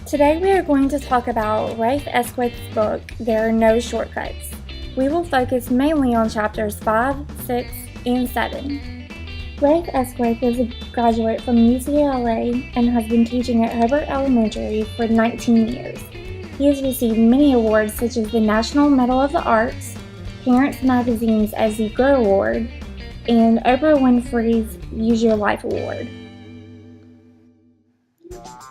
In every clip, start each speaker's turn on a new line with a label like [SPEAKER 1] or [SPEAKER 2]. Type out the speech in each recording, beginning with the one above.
[SPEAKER 1] Today we are going to talk about Rafe Esquith's book, There Are No Shortcuts. We will focus mainly on chapters 5, 6, and 7. Rafe Esquith is a graduate from UCLA and has been teaching at Hobart Elementary for 19 years. He has received many awards such as the National Medal of the Arts, Parents Magazine's As You Grow Award, and Oprah Winfrey's Use Your Life Award.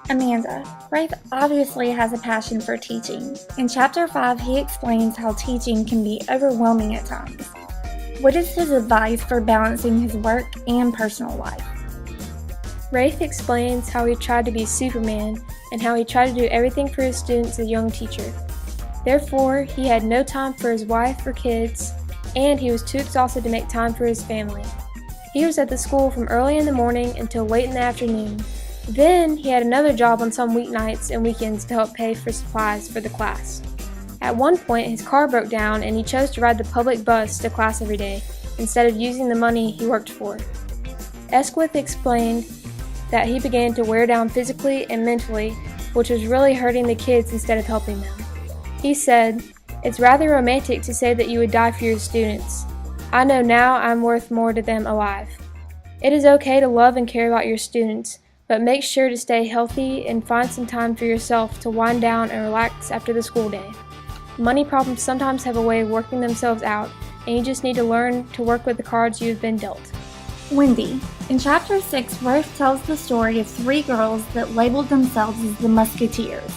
[SPEAKER 1] Amanda, Rafe obviously has a passion for teaching. In Chapter 5, he explains how teaching can be overwhelming at times. What is his advice for balancing his work and personal life?
[SPEAKER 2] Rafe explains how he tried to be Superman and how he tried to do everything for his students as a young teacher. Therefore, he had no time for his wife or kids, and he was too exhausted to make time for his family. He was at the school from early in the morning until late in the afternoon. Then, he had another job on some weeknights and weekends to help pay for supplies for the class. At one point, his car broke down and he chose to ride the public bus to class every day, instead of using the money he worked for. Esquith explained that he began to wear down physically and mentally, which was really hurting the kids instead of helping them. He said, "It's rather romantic to say that you would die for your students. I know now I'm worth more to them alive. It is okay to love and care about your students, but make sure to stay healthy and find some time for yourself to wind down and relax after the school day. Money problems sometimes have a way of working themselves out, and you just need to learn to work with the cards you have been dealt."
[SPEAKER 1] Wendy, in Chapter 6, Rafe tells the story of 3 girls that labeled themselves as the Musketeers.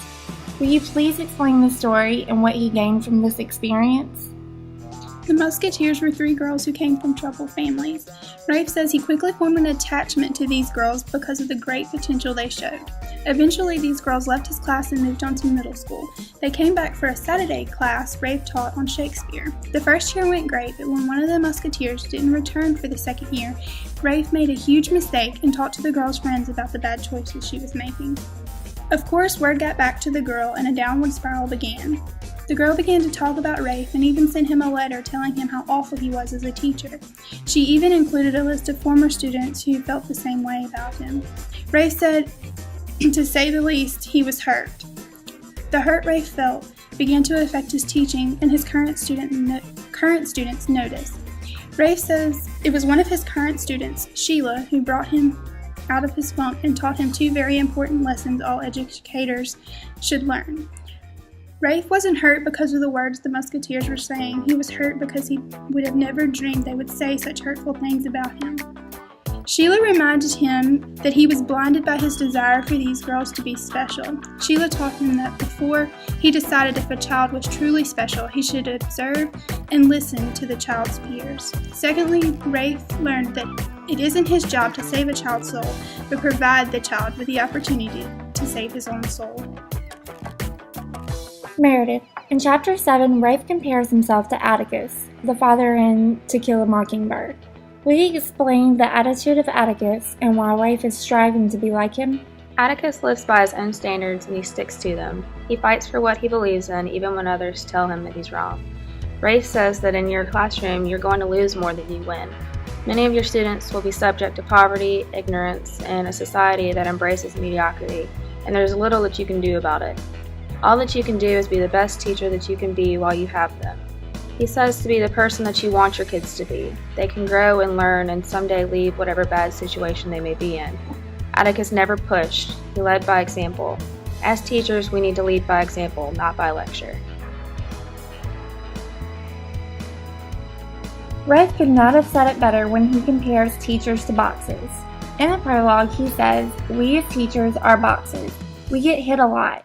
[SPEAKER 1] Will you please explain the story and what he gained from this experience?
[SPEAKER 3] The Musketeers were 3 girls who came from troubled families. Rafe says he quickly formed an attachment to these girls because of the great potential they showed. Eventually, these girls left his class and moved on to middle school. They came back for a Saturday class Rafe taught on Shakespeare. The first year went great, but when one of the Musketeers didn't return for the second year, Rafe made a huge mistake and talked to the girl's friends about the bad choices she was making. Of course, word got back to the girl and a downward spiral began. The girl began to talk about Rafe and even sent him a letter telling him how awful he was as a teacher. She even included a list of former students who felt the same way about him. Rafe said, to say the least, he was hurt. The hurt Rafe felt began to affect his teaching, and his current students noticed. Rafe says it was one of his current students, Sheila, who brought him out of his funk and taught him 2 very important lessons all educators should learn. Rafe wasn't hurt because of the words the Musketeers were saying. He was hurt because he would have never dreamed they would say such hurtful things about him. Sheila reminded him that he was blinded by his desire for these girls to be special. Sheila taught him that before he decided if a child was truly special, he should observe and listen to the child's peers. Secondly, Rafe learned that it isn't his job to save a child's soul, but provide the child with the opportunity to save his own soul.
[SPEAKER 1] Meredith, in Chapter 7, Rafe compares himself to Atticus, the father in To Kill a Mockingbird. Will you explain the attitude of Atticus and why Rafe is striving to be like him?
[SPEAKER 4] Atticus lives by his own standards and he sticks to them. He fights for what he believes in even when others tell him that he's wrong. Rafe says that in your classroom you're going to lose more than you win. Many of your students will be subject to poverty, ignorance, and a society that embraces mediocrity, and there's little that you can do about it. All that you can do is be the best teacher that you can be while you have them. He says to be the person that you want your kids to be. They can grow and learn and someday leave whatever bad situation they may be in. Atticus never pushed. He led by example. As teachers, we need to lead by example, not by lecture.
[SPEAKER 1] Rafe could not have said it better when he compares teachers to boxes. In the prologue, he says, "We as teachers are boxes. We get hit a lot.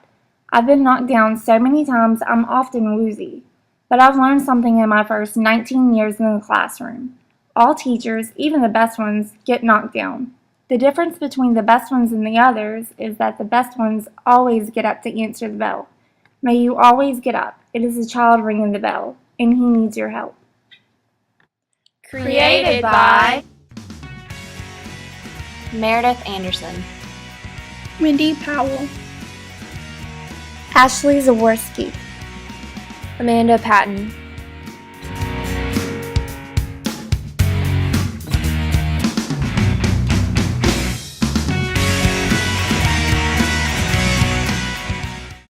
[SPEAKER 1] I've been knocked down so many times I'm often woozy. But I've learned something in my first 19 years in the classroom. All teachers, even the best ones, get knocked down. The difference between the best ones and the others is that the best ones always get up to answer the bell. May you always get up. It is a child ringing the bell, and he needs your help."
[SPEAKER 5] Created by
[SPEAKER 4] Meredith Anderson,
[SPEAKER 3] Wendy Powell,
[SPEAKER 1] Ashley Zaworski,
[SPEAKER 2] Amanda Patton.